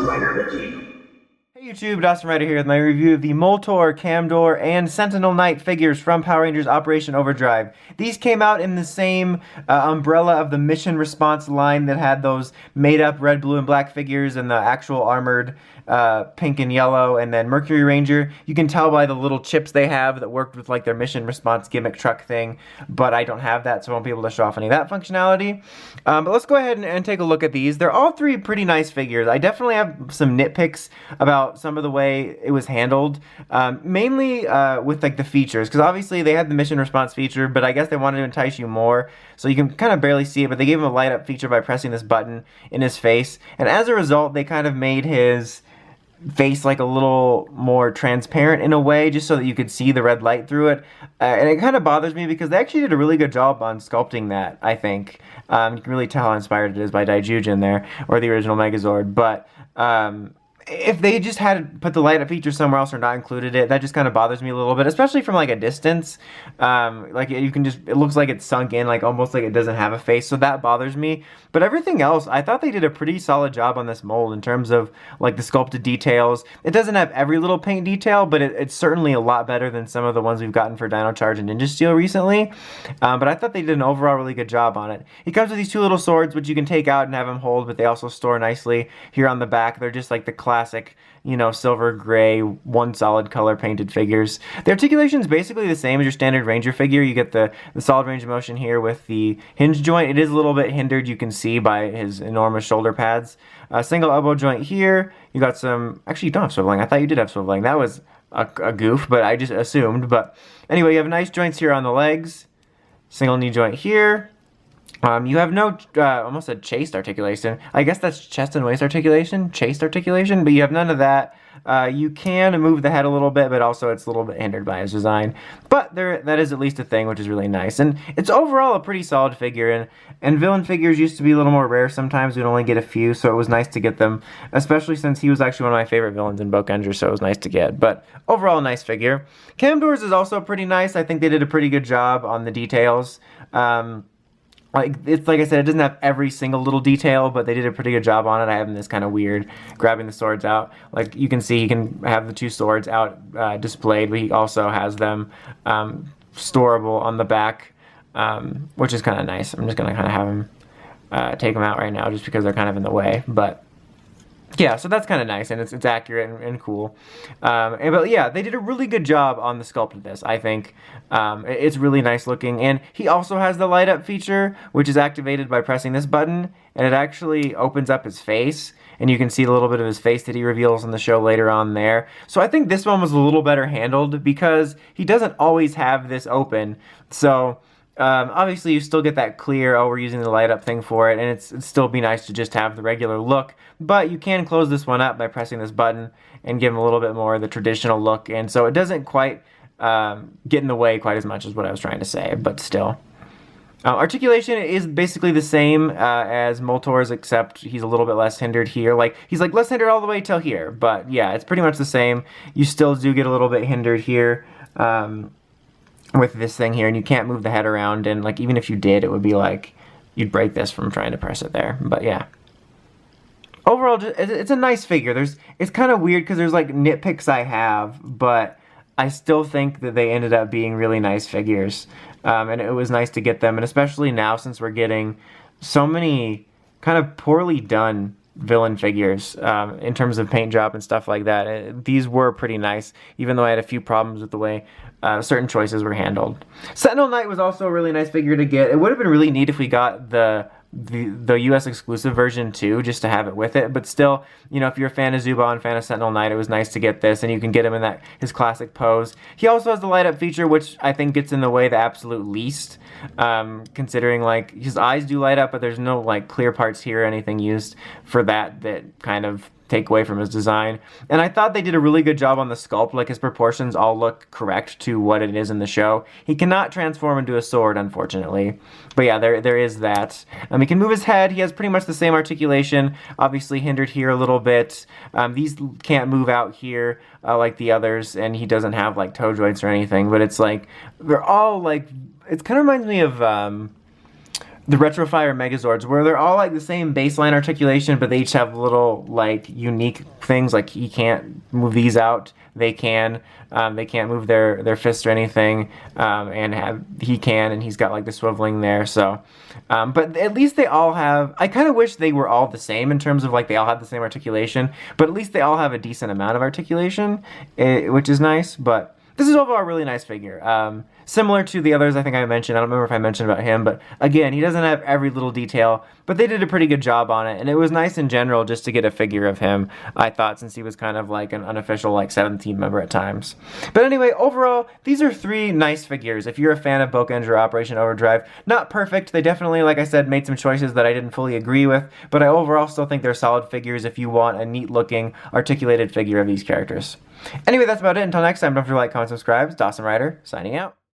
Dawson Rider Wiki. Hey YouTube, Dawson Rider here with my review of the Moltor, Kamdor, and Sentinel Knight figures from Power Rangers Operation Overdrive. These came out in the same umbrella of the mission response line that had those made-up red, blue, and black figures and the actual armored pink and yellow, and then Mercury Ranger. You can tell by the little chips they have that worked with like their mission response gimmick truck thing, but I don't have that, so I won't be able to show off any of that functionality. But let's go ahead and take a look at these. They're all three pretty nice figures. I definitely have some nitpicks about some of the way it was handled, mainly with like the features, because obviously they had the mission response feature, but I guess they wanted to entice you more, so you can kind of barely see it, but they gave him a light up feature by pressing this button in his face, and as a result they kind of made his face like a little more transparent in a way, just so that you could see the red light through it, and it kind of bothers me because they actually did a really good job on sculpting that. I think you can really tell how inspired it is by Daijujin there, or the original Megazord, but if they just had put the light up feature somewhere else or not included it, that just kind of bothers me a little bit, especially from like a distance. Like you can just, it looks like it's sunk in, like almost like it doesn't have a face, so that bothers me. But everything else, I thought they did a pretty solid job on this mold in terms of like the sculpted details. It doesn't have every little paint detail, but it's certainly a lot better than some of the ones we've gotten for Dino Charge and Ninja Steel recently. But I thought they did an overall really good job on it. He comes with these two little swords, which you can take out and have him hold, but they also store nicely here on the back. They're just like the classic, you know, silver gray, one solid color painted figures. The articulation is basically the same as your standard Ranger figure. You get the solid range of motion here with the hinge joint. It is a little bit hindered, you can see, by his enormous shoulder pads. Single elbow joint here. You got some, actually you don't have swiveling. I thought you did have swiveling. That was a goof, but I just assumed. But anyway, you have nice joints here on the legs. Single knee joint here. You have no, almost said chased articulation. I guess that's chest and waist articulation, chased articulation, but you have none of that. You can move the head a little bit, but also it's a little bit hindered by his design. But that is at least a thing, which is really nice. And it's overall a pretty solid figure. And villain figures used to be a little more rare sometimes. We'd only get a few, so it was nice to get them, especially since he was actually one of my favorite villains in Bokenger, so it was nice to get. But overall, a nice figure. Kamdor's is also pretty nice. I think they did a pretty good job on the details. It's like I said, it doesn't have every single little detail, but they did a pretty good job on it. I have him this kind of weird grabbing the swords out. Like you can see, he can have the two swords out displayed, but he also has them storable on the back, which is kind of nice. I'm just gonna kind of have him take them out right now, just because they're kind of in the way, but. Yeah, so that's kind of nice, and it's accurate and cool. But yeah, they did a really good job on the sculpt of this, I think. It's really nice looking, and he also has the light up feature, which is activated by pressing this button, and it actually opens up his face, and you can see a little bit of his face that he reveals in the show later on there. So I think this one was a little better handled, because he doesn't always have this open, so... obviously you still get that clear, oh, we're using the light up thing for it, and it'd still be nice to just have the regular look, but you can close this one up by pressing this button and give him a little bit more of the traditional look, and so it doesn't quite get in the way quite as much as what I was trying to say, but still. Articulation is basically the same as Moltor's, except he's a little bit less hindered here. Like, he's like less hindered all the way till here, but yeah, it's pretty much the same. You still do get a little bit hindered here. With this thing here, and you can't move the head around, and like even if you did, it would be like you'd break this from trying to press it there. But yeah, overall, it's a nice figure. It's kind of weird because there's like nitpicks I have, but I still think that they ended up being really nice figures, and it was nice to get them, and especially now since we're getting so many kind of poorly done villain figures in terms of paint job and stuff like that. These were pretty nice, even though I had a few problems with the way certain choices were handled. Sentinel Knight was also a really nice figure to get. It would have been really neat if we got the US exclusive version too, just to have it with it, but still, you know, if you're a fan of Zuba and fan of Sentinel Knight, it was nice to get this, and you can get him in his classic pose. He also has the light up feature, which I think gets in the way the absolute least, considering like his eyes do light up, but there's no like clear parts here or anything used for that kind of take away from his design. And I thought they did a really good job on the sculpt. Like, his proportions all look correct to what it is in the show. He cannot transform into a sword, unfortunately, but yeah, there is that. He can move his head. He has pretty much the same articulation, obviously hindered here a little bit. These can't move out here like the others, and he doesn't have like toe joints or anything, but it's like they're all like, it kind of reminds me of the Retrofire Megazords, where they're all like the same baseline articulation, but they each have little like unique things. Like he can't move these out; they can. They can't move their fists or anything, and he can, and he's got like the swiveling there. So, but at least they all have. I kind of wish they were all the same in terms of like they all have the same articulation, but at least they all have a decent amount of articulation, which is nice. But this is overall a really nice figure. Similar to the others I think I mentioned. I don't remember if I mentioned about him, but again, he doesn't have every little detail, but they did a pretty good job on it, and it was nice in general just to get a figure of him, I thought, since he was kind of like an unofficial like 17 member at times. But anyway, overall, these are 3 nice figures. If you're a fan of Power Rangers Operation Overdrive, not perfect. They definitely, like I said, made some choices that I didn't fully agree with, but I overall still think they're solid figures if you want a neat-looking, articulated figure of these characters. Anyway, that's about it. Until next time, don't forget to like, comment, subscribe. It's Dawson Ryder, signing out.